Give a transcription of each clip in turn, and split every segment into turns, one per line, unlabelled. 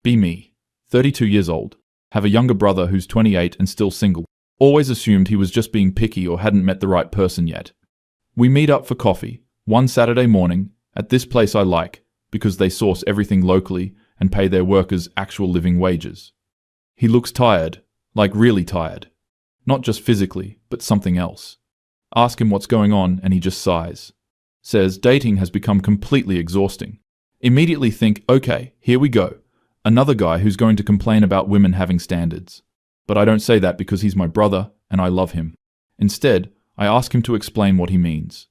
Be me. 32 years old. Have a younger brother who's 28 and still single. Always assumed he was just being picky or hadn't met the right person yet. We meet up for coffee, one Saturday morning, at this place I like, because they source everything locally and pay their workers actual living wages. He looks tired, like really tired. Not just physically, but something else. Ask him what's going on and he just sighs. Says dating has become completely exhausting. Immediately think, okay, here we go. Another guy who's going to complain about women having standards. But I don't say that because he's my brother and I love him. Instead, I ask him to explain what he means.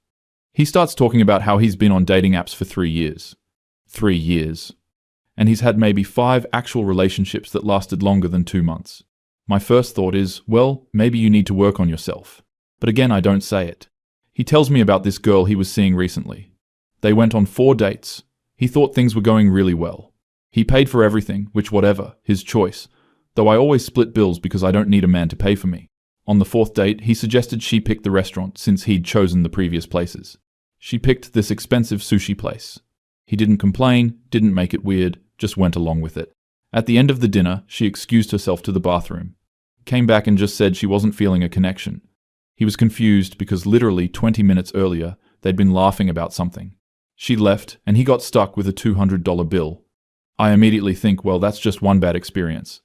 He starts talking about how he's been on dating apps for 3 years. 3 years. And he's had maybe 5 actual relationships that lasted longer than 2 months. My first thought is, well, maybe you need to work on yourself. But again, I don't say it. He tells me about this girl he was seeing recently. They went on 4 dates. He thought things were going really well. He paid for everything, which whatever, his choice. Though I always split bills because I don't need a man to pay for me. On the 4th date, he suggested she pick the restaurant since he'd chosen the previous places. She picked this expensive sushi place. He didn't complain, didn't make it weird, just went along with it. At the end of the dinner, she excused herself to the bathroom. Came back and just said she wasn't feeling a connection. He was confused because literally 20 minutes earlier, they'd been laughing about something. She left, and he got stuck with a $200 bill. I immediately think, well, that's just one bad experience.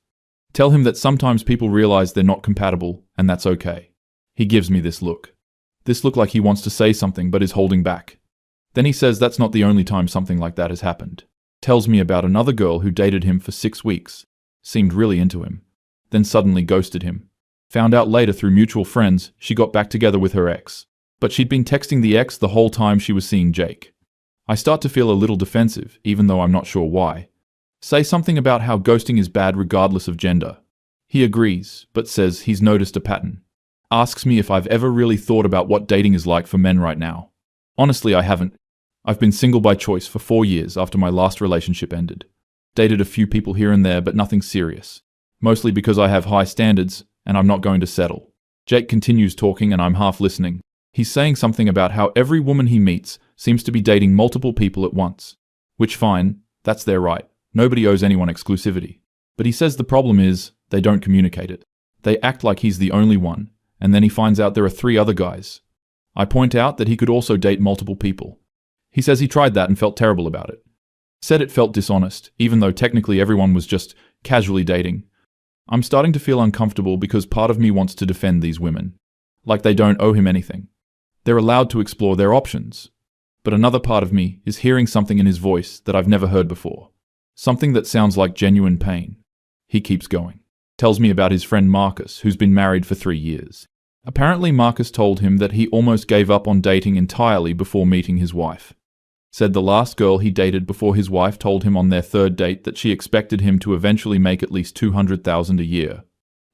Tell him that sometimes people realize they're not compatible, and that's okay. He gives me this look. This look like he wants to say something but is holding back. Then he says that's not the only time something like that has happened. Tells me about another girl who dated him for 6 weeks. Seemed really into him. Then suddenly ghosted him. Found out later through mutual friends she got back together with her ex. But she'd been texting the ex the whole time she was seeing Jake. I start to feel a little defensive, even though I'm not sure why. Say something about how ghosting is bad regardless of gender. He agrees, but says he's noticed a pattern. Asks me if I've ever really thought about what dating is like for men right now. Honestly, I haven't. I've been single by choice for 4 years after my last relationship ended. Dated a few people here and there, but nothing serious. Mostly because I have high standards, and I'm not going to settle. Jake continues talking and I'm half listening. He's saying something about how every woman he meets seems to be dating multiple people at once. Which fine, that's their right. Nobody owes anyone exclusivity. But he says the problem is, they don't communicate it. They act like he's the only one, and then he finds out there are 3 other guys. I point out that he could also date multiple people. He says he tried that and felt terrible about it. Said it felt dishonest, even though technically everyone was just casually dating. I'm starting to feel uncomfortable because part of me wants to defend these women. Like they don't owe him anything. They're allowed to explore their options. But another part of me is hearing something in his voice that I've never heard before. Something that sounds like genuine pain. He keeps going. Tells me about his friend Marcus, who's been married for 3 years. Apparently Marcus told him that he almost gave up on dating entirely before meeting his wife. Said the last girl he dated before his wife told him on their 3rd date that she expected him to eventually make at least $200,000 a year.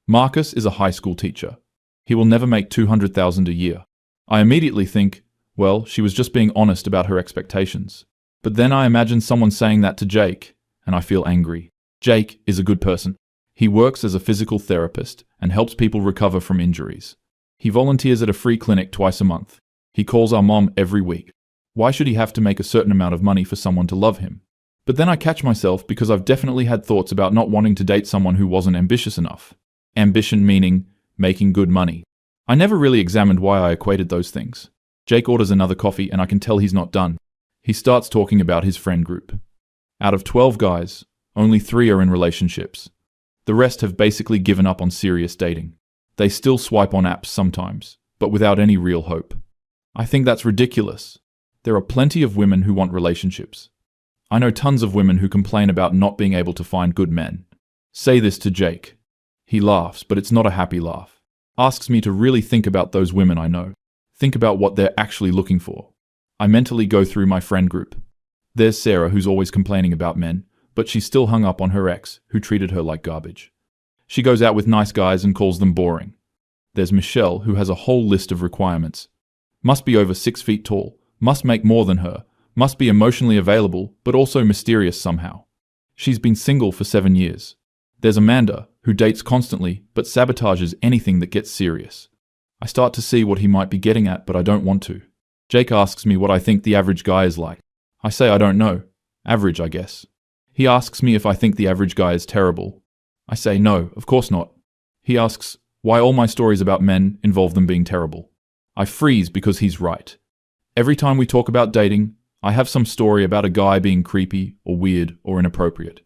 Marcus is a high school teacher. He will never make $200,000 a year. I immediately think, well, she was just being honest about her expectations. But then I imagine someone saying that to Jake, and I feel angry. Jake is a good person. He works as a physical therapist and helps people recover from injuries. He volunteers at a free clinic twice a month. He calls our mom every week. Why should he have to make a certain amount of money for someone to love him? But then I catch myself because I've definitely had thoughts about not wanting to date someone who wasn't ambitious enough. Ambition meaning making good money. I never really examined why I equated those things. Jake orders another coffee and I can tell he's not done. He starts talking about his friend group. Out of 12 guys, only 3 are in relationships. The rest have basically given up on serious dating. They still swipe on apps sometimes, but without any real hope. I think that's ridiculous. There are plenty of women who want relationships. I know tons of women who complain about not being able to find good men. Say this to Jake. He laughs, but it's not a happy laugh. Asks me to really think about those women I know. Think about what they're actually looking for. I mentally go through my friend group. There's Sarah, who's always complaining about men, but she's still hung up on her ex, who treated her like garbage. She goes out with nice guys and calls them boring. There's Michelle, who has a whole list of requirements. Must be over 6 feet tall. Must make more than her, must be emotionally available, but also mysterious somehow. She's been single for 7 years. There's Amanda, who dates constantly, but sabotages anything that gets serious. I start to see what he might be getting at, but I don't want to. Jake asks me what I think the average guy is like. I say I don't know. Average, I guess. He asks me if I think the average guy is terrible. I say no, of course not. He asks why all my stories about men involve them being terrible. I freeze because he's right. Every time we talk about dating, I have some story about a guy being creepy or weird or inappropriate.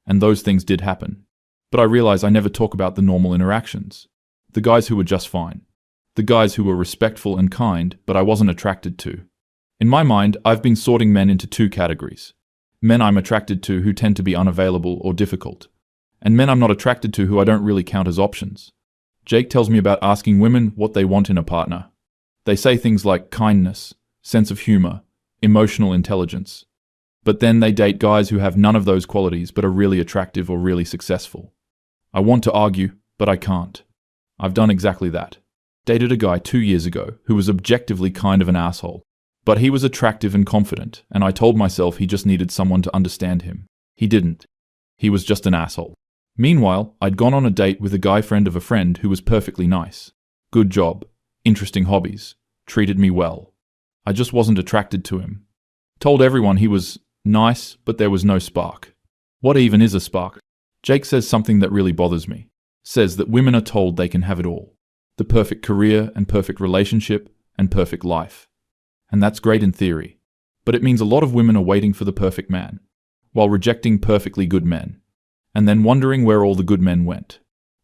And those things did happen. But I realize I never talk about the normal interactions. The guys who were just fine. The guys who were respectful and kind, but I wasn't attracted to. In my mind, I've been sorting men into two categories. Men I'm attracted to who tend to be unavailable or difficult. And men I'm not attracted to who I don't really count as options. Jake tells me about asking women what they want in a partner. They say things like kindness, sense of humor, emotional intelligence. But then they date guys who have none of those qualities but are really attractive or really successful. I want to argue, but I can't. I've done exactly that. Dated a guy 2 years ago who was objectively kind of an asshole. But he was attractive and confident, and I told myself he just needed someone to understand him. He didn't. He was just an asshole. Meanwhile, I'd gone on a date with a guy friend of a friend who was perfectly nice. Good job, interesting hobbies, treated me well. I just wasn't attracted to him. Told everyone he was nice, but there was no spark. What even is a spark? Jake says something that really bothers me. Says that women are told they can have it all. The perfect career and perfect relationship and perfect life. And that's great in theory. But it means a lot of women are waiting for the perfect man, while rejecting perfectly good men, and then wondering where all the good men went.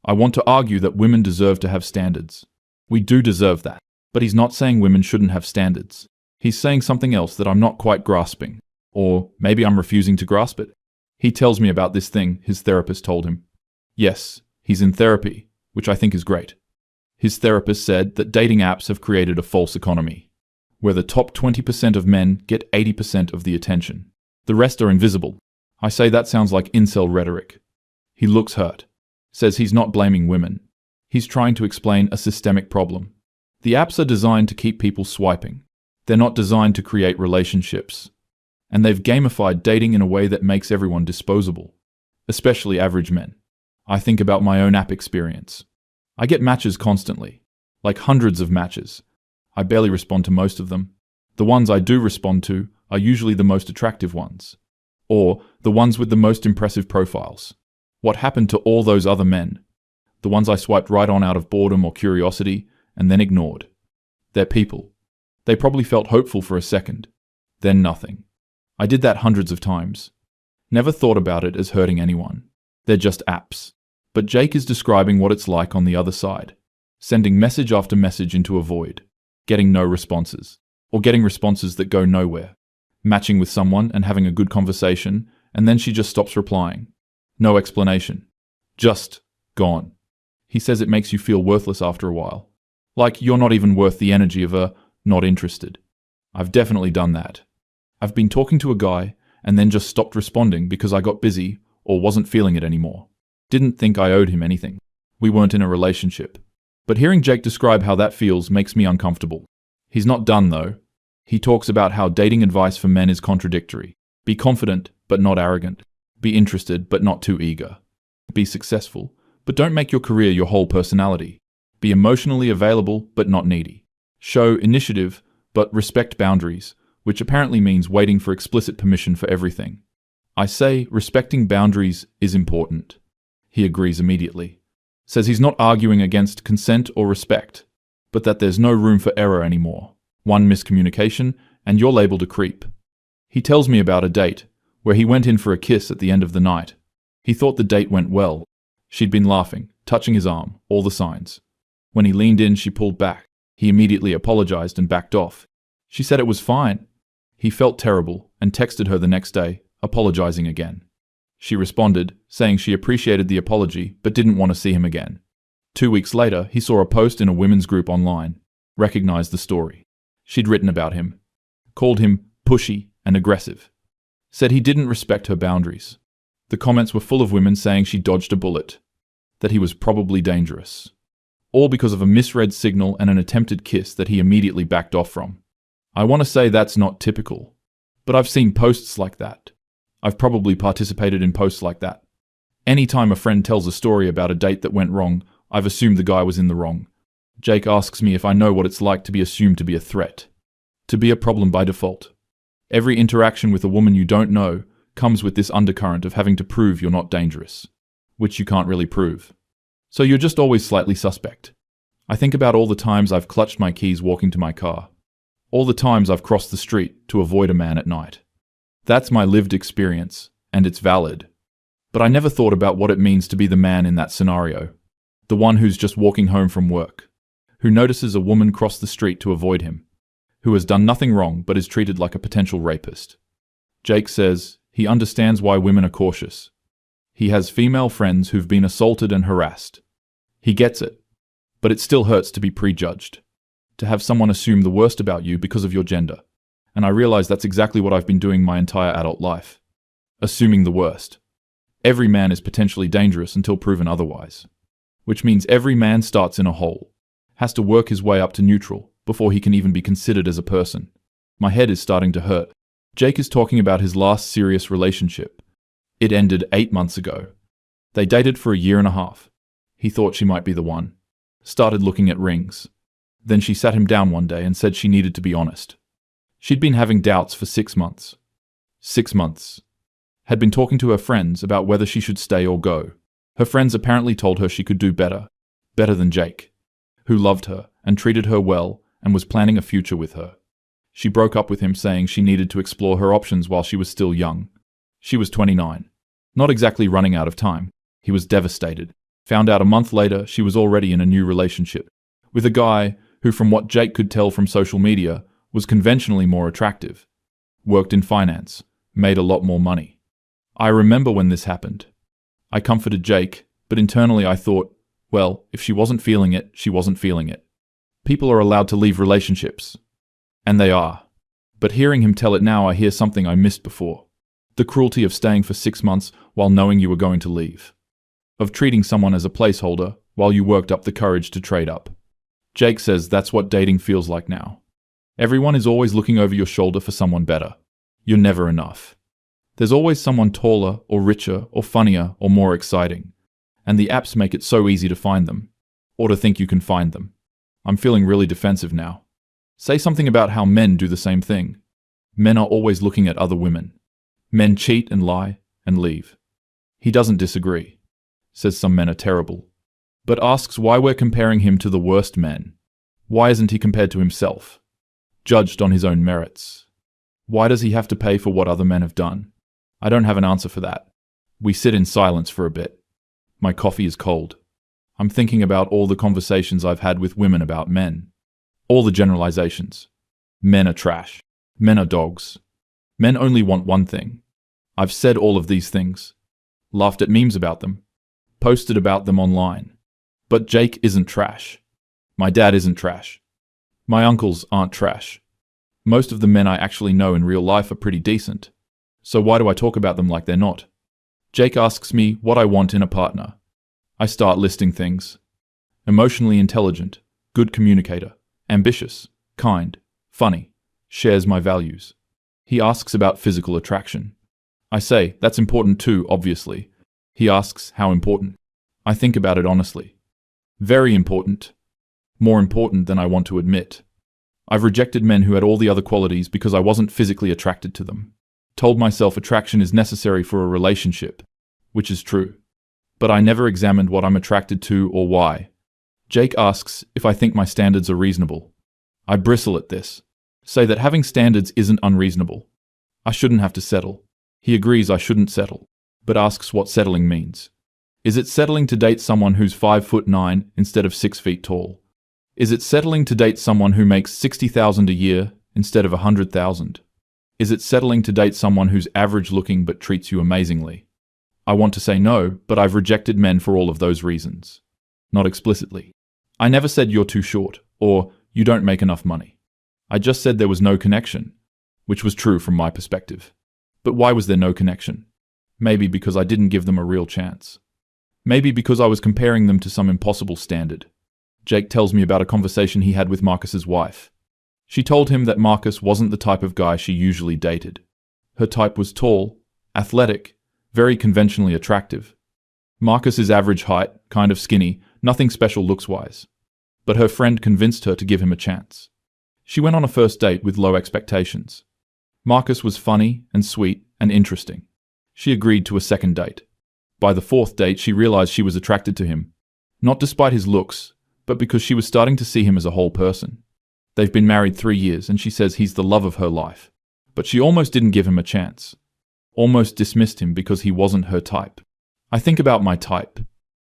I want to argue that women deserve to have standards. We do deserve that. But he's not saying women shouldn't have standards. He's saying something else that I'm not quite grasping. Or maybe I'm refusing to grasp it. He tells me about this thing his therapist told him. Yes, he's in therapy, which I think is great. His therapist said that dating apps have created a false economy, where the top 20% of men get 80% of the attention. The rest are invisible. I say that sounds like incel rhetoric. He looks hurt. Says he's not blaming women. He's trying to explain a systemic problem. The apps are designed to keep people swiping. They're not designed to create relationships. And they've gamified dating in a way that makes everyone disposable, especially average men. I think about my own app experience. I get matches constantly, like hundreds of matches. I barely respond to most of them. The ones I do respond to are usually the most attractive ones, or the ones with the most impressive profiles. What happened to all those other men? The ones I swiped right on out of boredom or curiosity and then ignored. They're people. They probably felt hopeful for a second, then nothing. I did that hundreds of times. Never thought about it as hurting anyone. They're just apps. But Jake is describing what it's like on the other side, sending message after message into a void, getting no responses, or getting responses that go nowhere, matching with someone and having a good conversation, and then she just stops replying. No explanation. Just gone. He says it makes you feel worthless after a while. Like you're not even worth the energy of a not interested. I've definitely done that. I've been talking to a guy and then just stopped responding because I got busy or wasn't feeling it anymore. Didn't think I owed him anything. We weren't in a relationship. But hearing Jake describe how that feels makes me uncomfortable. He's not done though. He talks about how dating advice for men is contradictory. Be confident, but not arrogant. Be interested, but not too eager. Be successful, but don't make your career your whole personality. Be emotionally available, but not needy. Show initiative, but respect boundaries, which apparently means waiting for explicit permission for everything. I say respecting boundaries is important. He agrees immediately. Says he's not arguing against consent or respect, but that there's no room for error anymore. One miscommunication, and you're labeled a creep. He tells me about a date, where he went in for a kiss at the end of the night. He thought the date went well. She'd been laughing, touching his arm, all the signs. When he leaned in, she pulled back. He immediately apologized and backed off. She said it was fine. He felt terrible and texted her the next day, apologizing again. She responded, saying she appreciated the apology but didn't want to see him again. 2 weeks later, he saw a post in a women's group online, recognized the story. She'd written about him, called him pushy and aggressive, said he didn't respect her boundaries. The comments were full of women saying she dodged a bullet, that he was probably dangerous, all because of a misread signal and an attempted kiss that he immediately backed off from. I want to say that's not typical, but I've seen posts like that. I've probably participated in posts like that. Anytime a friend tells a story about a date that went wrong, I've assumed the guy was in the wrong. Jake asks me if I know what it's like to be assumed to be a threat, to be a problem by default. Every interaction with a woman you don't know comes with this undercurrent of having to prove you're not dangerous, which you can't really prove. So you're just always slightly suspect. I think about all the times I've clutched my keys walking to my car. All the times I've crossed the street to avoid a man at night. That's my lived experience, and it's valid. But I never thought about what it means to be the man in that scenario. The one who's just walking home from work. Who notices a woman cross the street to avoid him. Who has done nothing wrong but is treated like a potential rapist. Jake says he understands why women are cautious. He has female friends who've been assaulted and harassed. He gets it. But it still hurts to be prejudged. To have someone assume the worst about you because of your gender. And I realize that's exactly what I've been doing my entire adult life. Assuming the worst. Every man is potentially dangerous until proven otherwise. Which means every man starts in a hole. Has to work his way up to neutral before he can even be considered as a person. My head is starting to hurt. Jake is talking about his last serious relationship. It ended 8 months ago. They dated for a year and a half. He thought she might be the one. Started looking at rings. Then she sat him down one day and said she needed to be honest. She'd been having doubts for 6 months. 6 months. Had been talking to her friends about whether she should stay or go. Her friends apparently told her she could do better. Better than Jake. Who loved her and treated her well and was planning a future with her. She broke up with him saying she needed to explore her options while she was still young. She was 29. Not exactly running out of time. He was devastated. Found out a month later she was already in a new relationship. With a guy who, from what Jake could tell from social media, was conventionally more attractive. Worked in finance. Made a lot more money. I remember when this happened. I comforted Jake, but internally I thought, well, if she wasn't feeling it, she wasn't feeling it. People are allowed to leave relationships. And they are. But hearing him tell it now, I hear something I missed before. The cruelty of staying for 6 months while knowing you were going to leave. Of treating someone as a placeholder while you worked up the courage to trade up. Jake says that's what dating feels like now. Everyone is always looking over your shoulder for someone better. You're never enough. There's always someone taller or richer or funnier or more exciting. And the apps make it so easy to find them. Or to think you can find them. I'm feeling really defensive now. Say something about how men do the same thing. Men are always looking at other women. Men cheat and lie and leave. He doesn't disagree. Says some men are terrible. But asks why we're comparing him to the worst men. Why isn't he compared to himself? Judged on his own merits. Why does he have to pay for what other men have done? I don't have an answer for that. We sit in silence for a bit. My coffee is cold. I'm thinking about all the conversations I've had with women about men. All the generalizations. Men are trash. Men are dogs. Men only want one thing. I've said all of these things. Laughed at memes about them. Posted about them online. But Jake isn't trash. My dad isn't trash. My uncles aren't trash. Most of the men I actually know in real life are pretty decent. So why do I talk about them like they're not? Jake asks me what I want in a partner. I start listing things. Emotionally intelligent, good communicator, ambitious, kind, funny, shares my values. He asks about physical attraction. I say, that's important too, obviously. He asks, how important? I think about it honestly. Very important. More important than I want to admit. I've rejected men who had all the other qualities because I wasn't physically attracted to them. Told myself attraction is necessary for a relationship, which is true. But I never examined what I'm attracted to or why. Jake asks if I think my standards are reasonable. I bristle at this. Say that having standards isn't unreasonable. I shouldn't have to settle. He agrees I shouldn't settle, but asks what settling means. Is it settling to date someone who's 5'9" instead of 6 feet tall? Is it settling to date someone who makes $60,000 a year instead of $100,000? Is it settling to date someone who's average looking but treats you amazingly? I want to say no, but I've rejected men for all of those reasons. Not explicitly. I never said you're too short, or you don't make enough money. I just said there was no connection, which was true from my perspective. But why was there no connection? Maybe because I didn't give them a real chance. Maybe because I was comparing them to some impossible standard. Jake tells me about a conversation he had with Marcus's wife. She told him that Marcus wasn't the type of guy she usually dated. Her type was tall, athletic, very conventionally attractive. Marcus is average height, kind of skinny, nothing special looks-wise. But her friend convinced her to give him a chance. She went on a first date with low expectations. Marcus was funny and sweet and interesting. She agreed to a second date. By the fourth date, she realized she was attracted to him, not despite his looks, but because she was starting to see him as a whole person. They've been married 3 years, and she says he's the love of her life. But she almost didn't give him a chance. Almost dismissed him because he wasn't her type. I think about my type.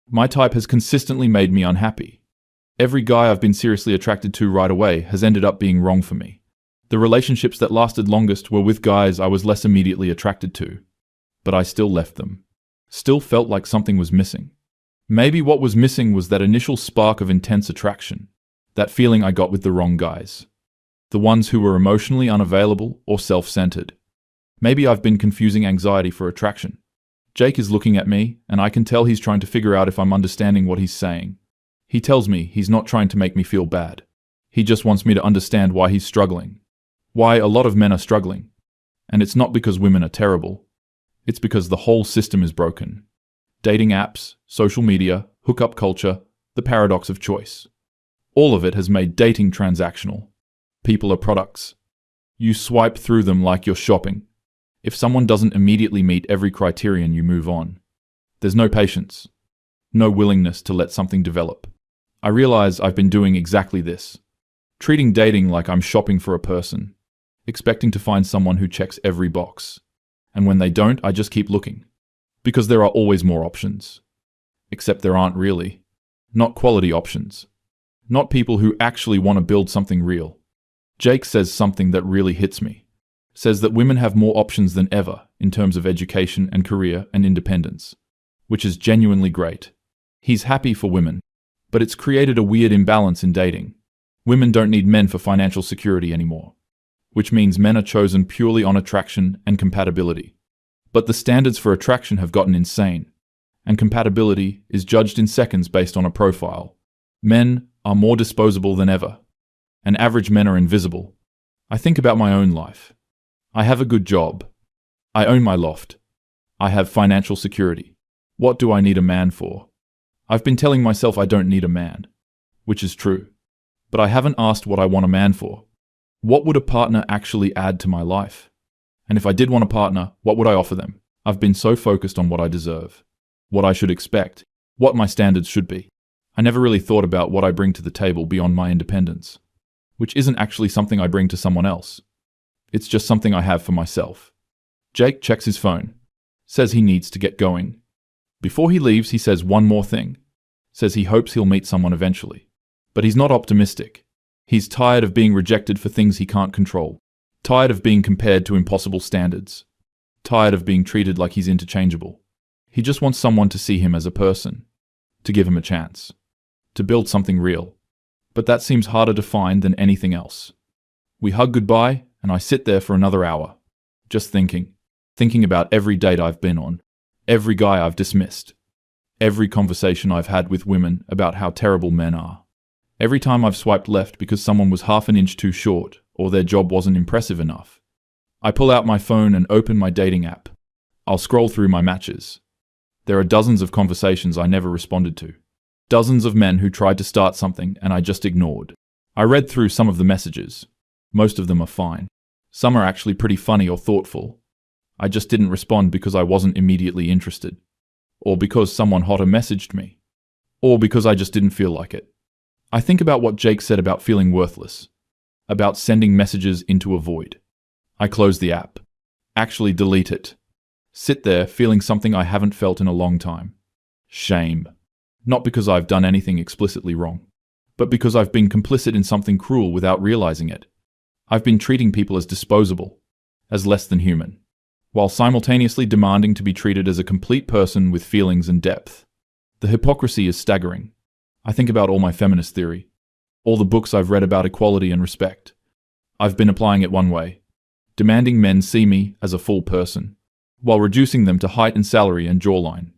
My type has consistently made me unhappy. Every guy I've been seriously attracted to right away has ended up being wrong for me. The relationships that lasted longest were with guys I was less immediately attracted to. But I still left them. Still felt like something was missing. Maybe what was missing was that initial spark of intense attraction. That feeling I got with the wrong guys. The ones who were emotionally unavailable or self-centered. Maybe I've been confusing anxiety for attraction. Jake is looking at me, and I can tell he's trying to figure out if I'm understanding what he's saying. He tells me he's not trying to make me feel bad. He just wants me to understand why he's struggling. Why a lot of men are struggling. And it's not because women are terrible. It's because the whole system is broken. Dating apps, social media, hookup culture, the paradox of choice. All of it has made dating transactional. People are products. You swipe through them like you're shopping. If someone doesn't immediately meet every criterion, you move on. There's no patience. No willingness to let something develop. I realize I've been doing exactly this. Treating dating like I'm shopping for a person. Expecting to find someone who checks every box. And when they don't, I just keep looking. Because there are always more options. Except there aren't really. Not quality options. Not people who actually want to build something real. Jake says something that really hits me. Says that women have more options than ever in terms of education and career and independence. Which is genuinely great. He's happy for women. But it's created a weird imbalance in dating. Women don't need men for financial security anymore. Which means men are chosen purely on attraction and compatibility. But the standards for attraction have gotten insane. And compatibility is judged in seconds based on a profile. Men are more disposable than ever. And average men are invisible. I think about my own life. I have a good job. I own my loft. I have financial security. What do I need a man for? I've been telling myself I don't need a man. Which is true. But I haven't asked what I want a man for. What would a partner actually add to my life? And if I did want a partner, what would I offer them? I've been so focused on what I deserve. What I should expect. What my standards should be. I never really thought about what I bring to the table beyond my independence. Which isn't actually something I bring to someone else. It's just something I have for myself. Jake checks his phone. Says he needs to get going. Before he leaves, he says one more thing. Says he hopes he'll meet someone eventually. But he's not optimistic. He's tired of being rejected for things he can't control. Tired of being compared to impossible standards. Tired of being treated like he's interchangeable. He just wants someone to see him as a person. To give him a chance. To build something real. But that seems harder to find than anything else. We hug goodbye, and I sit there for another hour. Just thinking. Thinking about every date I've been on. Every guy I've dismissed. Every conversation I've had with women about how terrible men are. Every time I've swiped left because someone was half an inch too short, or their job wasn't impressive enough. I pull out my phone and open my dating app. I'll scroll through my matches. There are dozens of conversations I never responded to. Dozens of men who tried to start something and I just ignored. I read through some of the messages. Most of them are fine. Some are actually pretty funny or thoughtful. I just didn't respond because I wasn't immediately interested. Or because someone hotter messaged me. Or because I just didn't feel like it. I think about what Jake said about feeling worthless. About sending messages into a void. I close the app. Actually delete it. Sit there feeling something I haven't felt in a long time. Shame. Not because I've done anything explicitly wrong, but because I've been complicit in something cruel without realizing it. I've been treating people as disposable, as less than human, while simultaneously demanding to be treated as a complete person with feelings and depth. The hypocrisy is staggering. I think about all my feminist theory, all the books I've read about equality and respect. I've been applying it one way, demanding men see me as a full person, while reducing them to height and salary and jawline.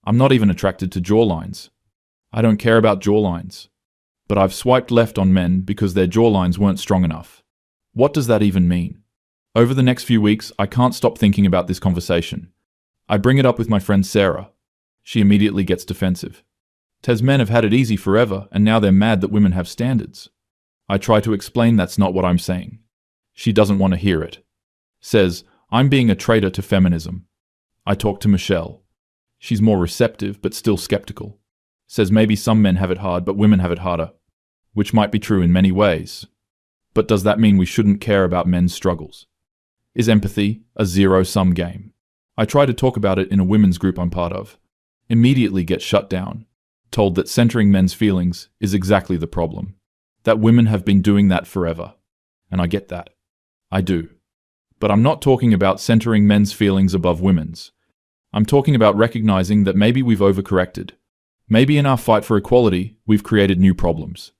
I'm not even attracted to jawlines. I don't care about jawlines. But I've swiped left on men because their jawlines weren't strong enough. What does that even mean? Over the next few weeks, I can't stop thinking about this conversation. I bring it up with my friend Sarah. She immediately gets defensive. Says men have had it easy forever, and now they're mad that women have standards. I try to explain that's not what I'm saying. She doesn't want to hear it. Says, I'm being a traitor to feminism. I talk to Michelle. She's more receptive, but still skeptical. Says maybe some men have it hard, but women have it harder. Which might be true in many ways. But does that mean we shouldn't care about men's struggles? Is empathy a zero-sum game? I try to talk about it in a women's group I'm part of. Immediately get shut down. Told that centering men's feelings is exactly the problem. That women have been doing that forever. And I get that. I do. But I'm not talking about centering men's feelings above women's. I'm talking about recognizing that maybe we've overcorrected. Maybe in our fight for equality, we've created new problems.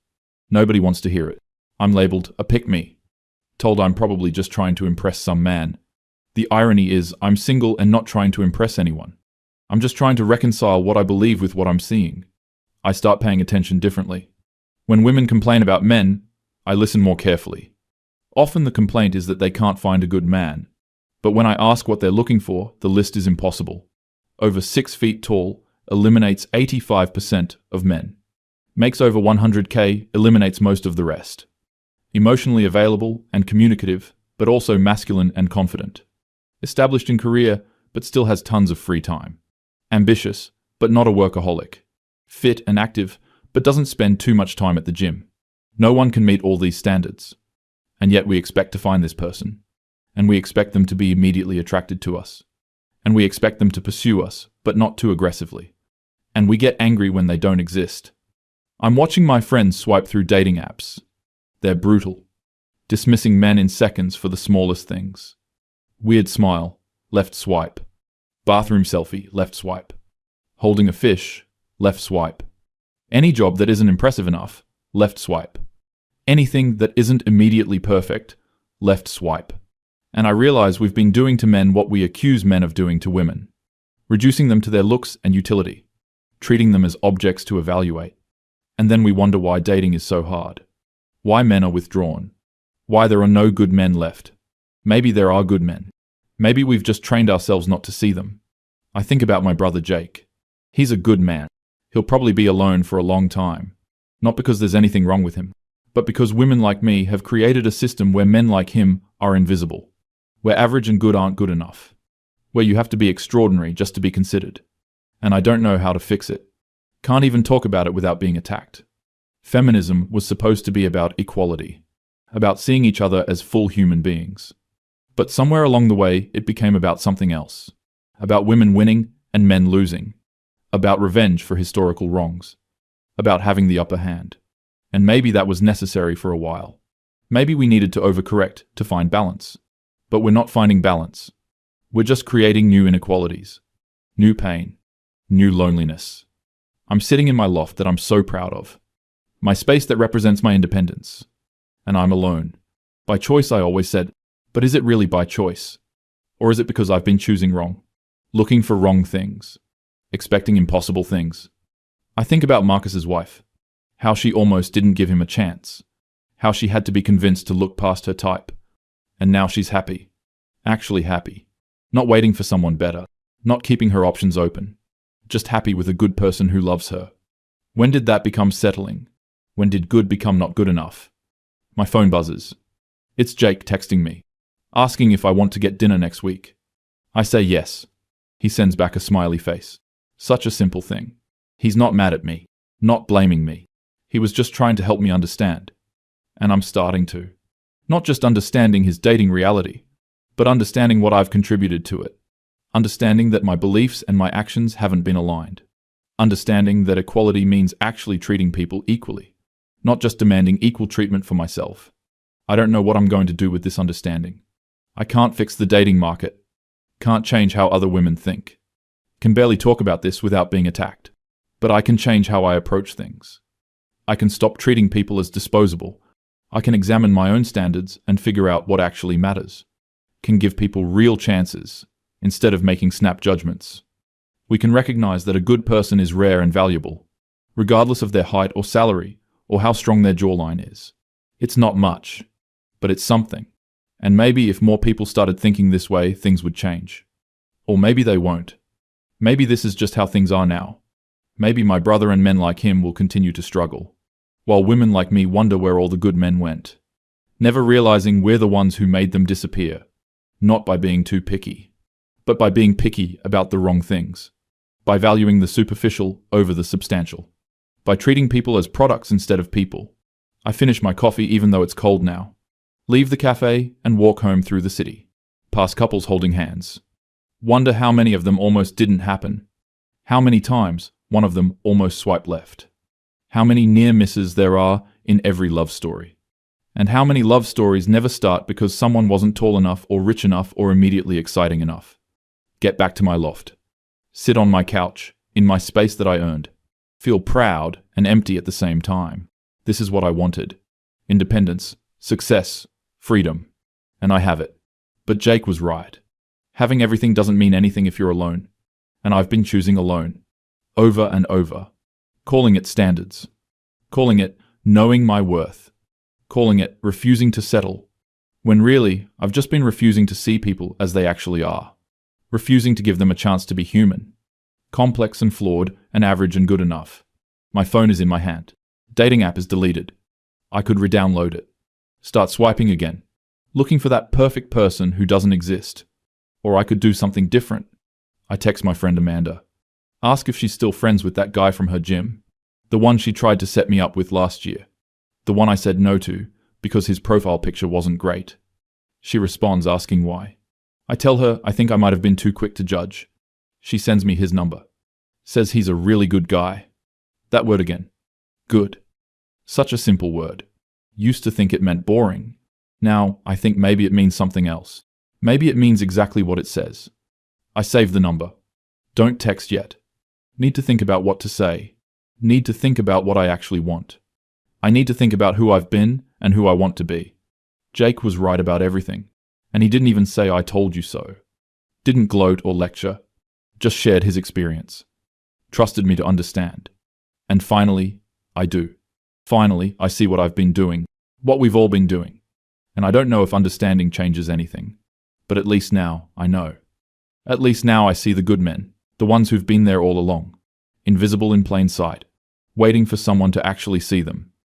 Nobody wants to hear it. I'm labeled a pick-me. Told I'm probably just trying to impress some man. The irony is I'm single and not trying to impress anyone. I'm just trying to reconcile what I believe with what I'm seeing. I start paying attention differently. When women complain about men, I listen more carefully. Often the complaint is that they can't find a good man. But when I ask what they're looking for, the list is impossible. Over 6 feet tall eliminates 85% of men. Makes over 100K eliminates most of the rest. Emotionally available and communicative, but also masculine and confident. Established in career, but still has tons of free time. Ambitious, but not a workaholic. Fit and active, but doesn't spend too much time at the gym. No one can meet all these standards. And yet we expect to find this person. And we expect them to be immediately attracted to us. And we expect them to pursue us, but not too aggressively. And we get angry when they don't exist. I'm watching my friends swipe through dating apps. They're brutal. Dismissing men in seconds for the smallest things. Weird smile, left swipe. Bathroom selfie, left swipe. Holding a fish, left swipe. Any job that isn't impressive enough, left swipe. Anything that isn't immediately perfect, left swipe. And I realize we've been doing to men what we accuse men of doing to women. Reducing them to their looks and utility. Treating them as objects to evaluate. And then we wonder why dating is so hard. Why men are withdrawn. Why there are no good men left. Maybe there are good men. Maybe we've just trained ourselves not to see them. I think about my brother Jake. He's a good man. He'll probably be alone for a long time. Not because there's anything wrong with him, but because women like me have created a system where men like him are invisible. Where average and good aren't good enough. Where you have to be extraordinary just to be considered. And I don't know how to fix it. Can't even talk about it without being attacked. Feminism was supposed to be about equality. About seeing each other as full human beings. But somewhere along the way, it became about something else. About women winning and men losing. About revenge for historical wrongs. About having the upper hand. And maybe that was necessary for a while. Maybe we needed to overcorrect to find balance. But we're not finding balance. We're just creating new inequalities. New pain. New loneliness. I'm sitting in my loft that I'm so proud of. My space that represents my independence. And I'm alone. By choice, I always said, but is it really by choice? Or is it because I've been choosing wrong? Looking for wrong things. Expecting impossible things. I think about Marcus's wife. How she almost didn't give him a chance. How she had to be convinced to look past her type. And now she's happy. Actually happy. Not waiting for someone better. Not keeping her options open. Just happy with a good person who loves her. When did that become settling? When did good become not good enough? My phone buzzes. It's Jake texting me, asking if I want to get dinner next week. I say yes. He sends back a smiley face. Such a simple thing. He's not mad at me, not blaming me. He was just trying to help me understand. And I'm starting to. Not just understanding his dating reality, but understanding what I've contributed to it. Understanding that my beliefs and my actions haven't been aligned. Understanding that equality means actually treating people equally, not just demanding equal treatment for myself. I don't know what I'm going to do with this understanding. I can't fix the dating market. Can't change how other women think. Can barely talk about this without being attacked. But I can change how I approach things. I can stop treating people as disposable. I can examine my own standards and figure out what actually matters. Can give people real chances, instead of making snap judgments. We can recognize that a good person is rare and valuable, regardless of their height or salary, or how strong their jawline is. It's not much, but it's something. And maybe if more people started thinking this way, things would change. Or maybe they won't. Maybe this is just how things are now. Maybe my brother and men like him will continue to struggle, while women like me wonder where all the good men went, never realizing we're the ones who made them disappear, not by being too picky, but by being picky about the wrong things, by valuing the superficial over the substantial, by treating people as products instead of people. I finish my coffee even though it's cold now, leave the cafe and walk home through the city, past couples holding hands. Wonder how many of them almost didn't happen. How many times one of them almost swiped left. How many near misses there are in every love story. And how many love stories never start because someone wasn't tall enough or rich enough or immediately exciting enough. Get back to my loft. Sit on my couch, in my space that I earned. Feel proud and empty at the same time. This is what I wanted. Independence, success, freedom. And I have it. But Jake was right. Having everything doesn't mean anything if you're alone. And I've been choosing alone. Over and over. Calling it standards. Calling it knowing my worth. Calling it refusing to settle. When really, I've just been refusing to see people as they actually are. Refusing to give them a chance to be human. Complex and flawed and average and good enough. My phone is in my hand. Dating app is deleted. I could re-download it. Start swiping again. Looking for that perfect person who doesn't exist. Or I could do something different. I text my friend Amanda. Ask if she's still friends with that guy from her gym. The one she tried to set me up with last year. The one I said no to because his profile picture wasn't great. She responds asking why. I tell her I think I might have been too quick to judge. She sends me his number. Says he's a really good guy. That word again. Good. Such a simple word. Used to think it meant boring. Now I think maybe it means something else. Maybe it means exactly what it says. I save the number. Don't text yet. Need to think about what to say. Need to think about what I actually want. I need to think about who I've been and who I want to be. Jake was right about everything. And he didn't even say I told you so. Didn't gloat or lecture. Just shared his experience. Trusted me to understand. And finally, I do. Finally, I see what I've been doing. What we've all been doing. And I don't know if understanding changes anything. But at least now, I know. At least now I see the good men. The ones who've been there all along. Invisible in plain sight. Waiting for someone to actually see them.